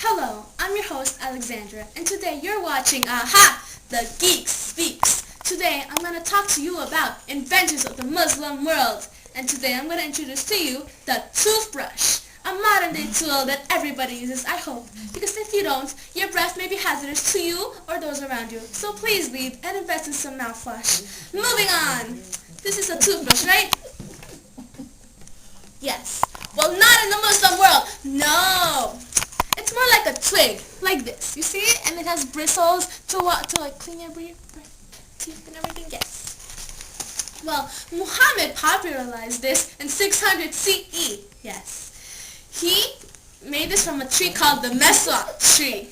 Hello, I'm your host Alexandra, and today you're watching AHA! The Geek Speaks. Today I'm going to talk to you about inventions of the Muslim world, and today I'm going to introduce to you the toothbrush, a modern day tool that everybody uses, I hope, because if you don't, your breath may be hazardous to you or those around you, so please leave and invest in some mouthwash. Moving on! This is a toothbrush, right? Yes. Well, not in the Muslim world. No. It's more like a twig, like this. You see it? And it has bristles to what? To like clean your teeth and everything. Yes. Well, Muhammad popularized this in 600 CE. Yes. He made this from a tree called the meswak tree.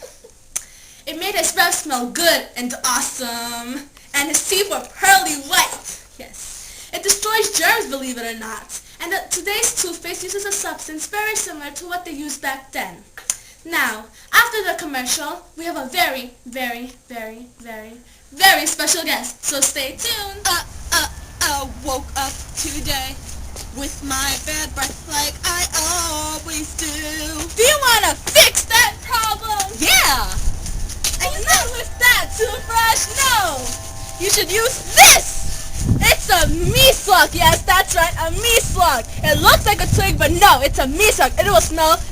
It made his breath smell good and awesome. And his teeth were pearly white. Yes. It destroys germs, believe it or not. And today's toothpaste uses a substance very similar to what they used back then. Now, after the commercial, we have a very, very, very, very, very special guest, so stay tuned. I woke up today with my bad breath like I always do. Do you want to fix that problem? Yeah! And not with that toothbrush, no! You should use this! It's a meswak, yes, that's right, a meswak. It looks like a twig, but no, it's a meswak.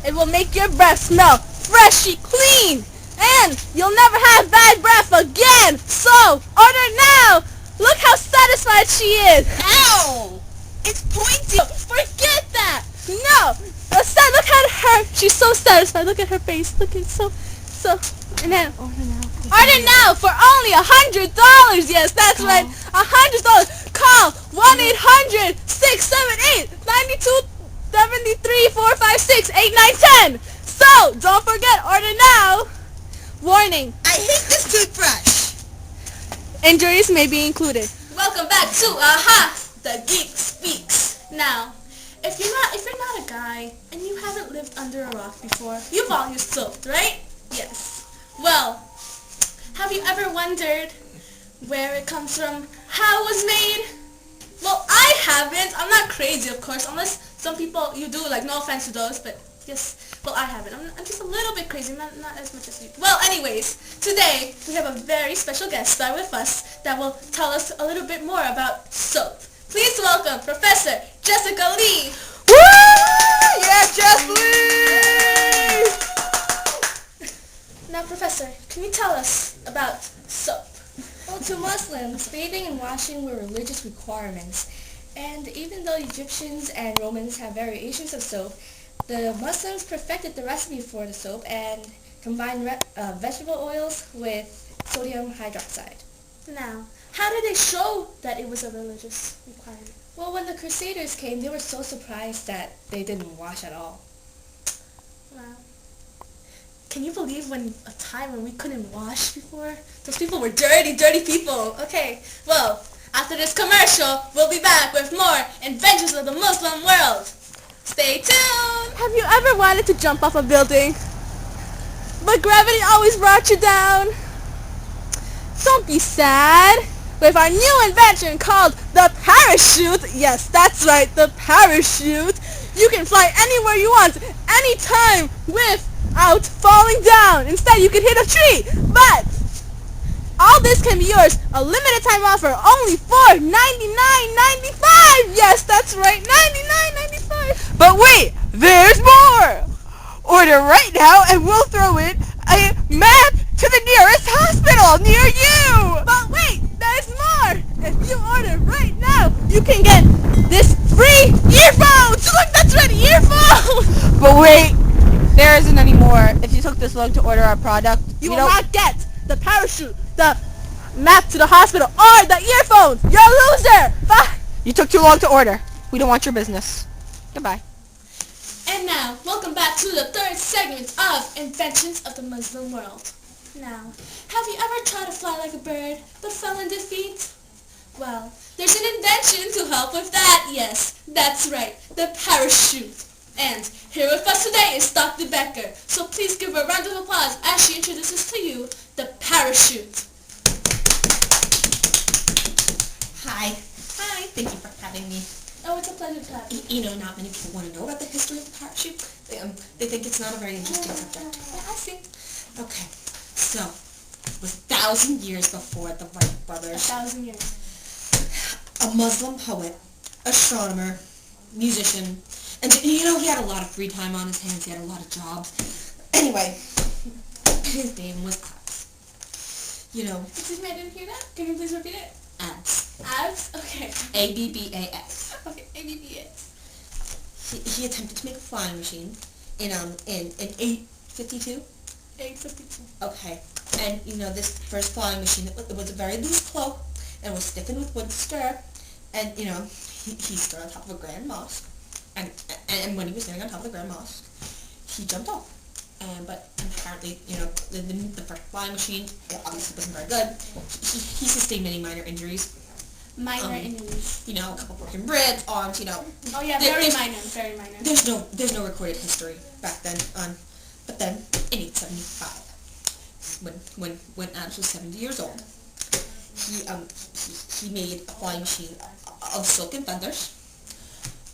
It will make your breath smell freshy clean. And you'll never have bad breath again. So, order now. Look how satisfied she is. Ow! It's pointy. Forget that. No. Look at her. She's so satisfied. Look at her face. Look at so. And then order now for only $100. Yes, that's right. $100. Call 1-800-678-9273-456-8910. So, don't forget, order now. Warning. I hate this toothbrush. Injuries may be included. Welcome back to AHA! The Geek Speaks. Now, if you're not a guy and you haven't lived under a rock before, you've all used soap, right? Yes. Well, have you ever wondered where it comes from, how it was made? Well, I haven't. I'm not crazy, of course, unless some people you do, like, no offense to those, but yes, well, I haven't. I'm just a little bit crazy, not as much as you. Well, anyways, today we have a very special guest star with us that will tell us a little bit more about soap. Please welcome Professor Jessica Lee. Woo! Yeah, Jess Lee! Now, Professor, can you tell us about soap? Well, to Muslims, bathing and washing were religious requirements. And even though Egyptians and Romans have variations of soap, the Muslims perfected the recipe for the soap and combined vegetable oils with sodium hydroxide. Now, how did they show that it was a religious requirement? Well, when the Crusaders came, they were so surprised that they didn't wash at all. Wow. Can you believe a time when we couldn't wash before? Those people were dirty, dirty people. Okay, well, after this commercial, we'll be back with more inventions of the Muslim world. Stay tuned! Have you ever wanted to jump off a building, but gravity always brought you down? Don't be sad. With our new invention called the parachute, yes, that's right, the parachute, you can fly anywhere you want, anytime, without falling down. Instead, you can hit a tree. But all this can be yours. A limited time offer, only for $99.95. Yes, that's right, $99.95. But wait, there's more! Order right now and we'll throw in a map to the nearest hospital near you! But wait, there's more! If you order right now, you can get this free earphones! Look, that's right, earphones! But wait, there isn't any more. If you took this long to order our product, You will not get the parachute, the map to the hospital, or the earphones! You're a loser! Bye! You took too long to order. We don't want your business. Goodbye. And now, welcome back to the third segment of Inventions of the Muslim World. Now, have you ever tried to fly like a bird, but fell in defeat? Well, there's an invention to help with that, yes, that's right, the parachute. And here with us today is Dr. Becker, so please give her a round of applause as she introduces to you the parachute. Hi. Hi. Thank you for having me. Oh, it's a pleasure to have you. You know, not many people want to know about the history of the parachute. They think it's not a very interesting subject. Yeah, I see. Okay, so it was 1,000 years before the Wright 1,000 brothers. years. A Muslim poet, astronomer, musician, and he had a lot of free time on his hands. He had a lot of jobs. Anyway, his name was Abs. Excuse me, I didn't hear that. Can you please repeat it? Abs. Abs? Okay. Abbas. Okay, ABBS. He attempted to make a flying machine in 852. 852. Okay, and this first flying machine, it was a very loose cloak and was stiffened with wood stir, and he stood on top of a grand mosque, and when he was standing on top of the grand mosque, he jumped off. But apparently, the first flying machine obviously wasn't very good. He sustained many minor injuries. Minor injuries. A couple broken ribs, arms. Oh yeah, very minor, very minor. There's no recorded history back then. But then in 875, when Adams was 70 years old, he made a flying machine of silk and feathers.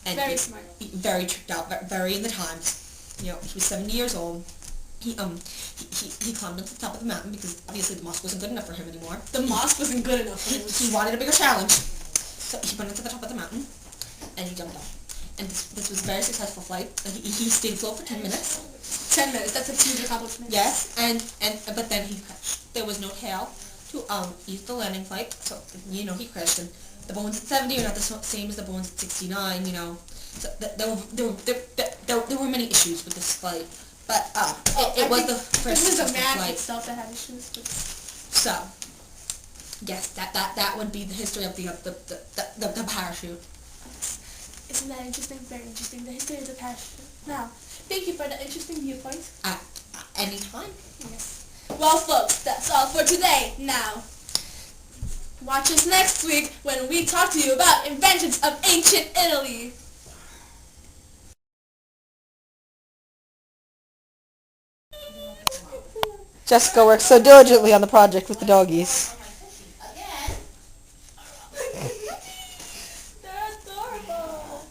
And Very smart. Very tricked out, very in the times. He was 70 years old. He climbed up to the top of the mountain because obviously the mosque wasn't good enough for him anymore. The mosque wasn't good enough for him. He wanted a bigger challenge, so he went up to the top of the mountain, and he jumped off. And this was a very successful flight. He stayed afloat for 10 minutes. 10 minutes, that's a huge accomplishment. Yes, but then he crashed. There was no tail to ease the landing flight, so he crashed. And the bones at 70 are not the same as the bones at 69. So there were many issues with this flight, but it was the first It was a successful man flight. itself that had issues with. So, yes, that would be the history of the parachute. Isn't that interesting? Very interesting. The history of the parachute. Now, thank you for the interesting viewpoint. At any time. Yes. Well, folks, that's all for today. Now, watch us next week when we talk to you about inventions of ancient Italy. Jessica works so diligently on the project with the doggies. They're adorable.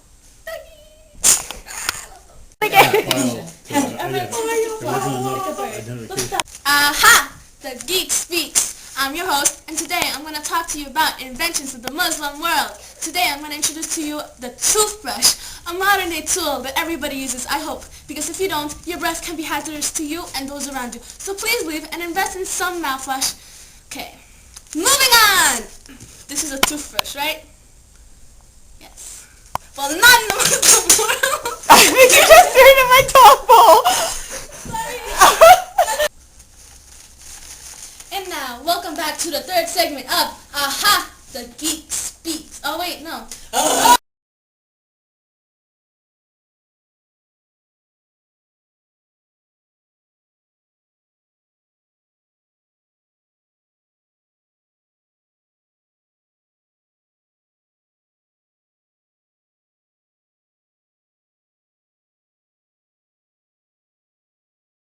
Aha! The Geek Speaks. I'm your host, and today I'm going to talk to you about inventions of the Muslim world. Today I'm going to introduce to you the toothbrush, a modern-day tool that everybody uses, I hope, because if you don't, your breath can be hazardous to you and those around you. So please leave and invest in some mouthwash. Okay, moving on! This is a toothbrush, right? Yes. Well, not in the Muslim world. I think you just turned in my top bowl! And now, welcome back to the third segment of Aha! The Geek Speaks. Oh wait, no.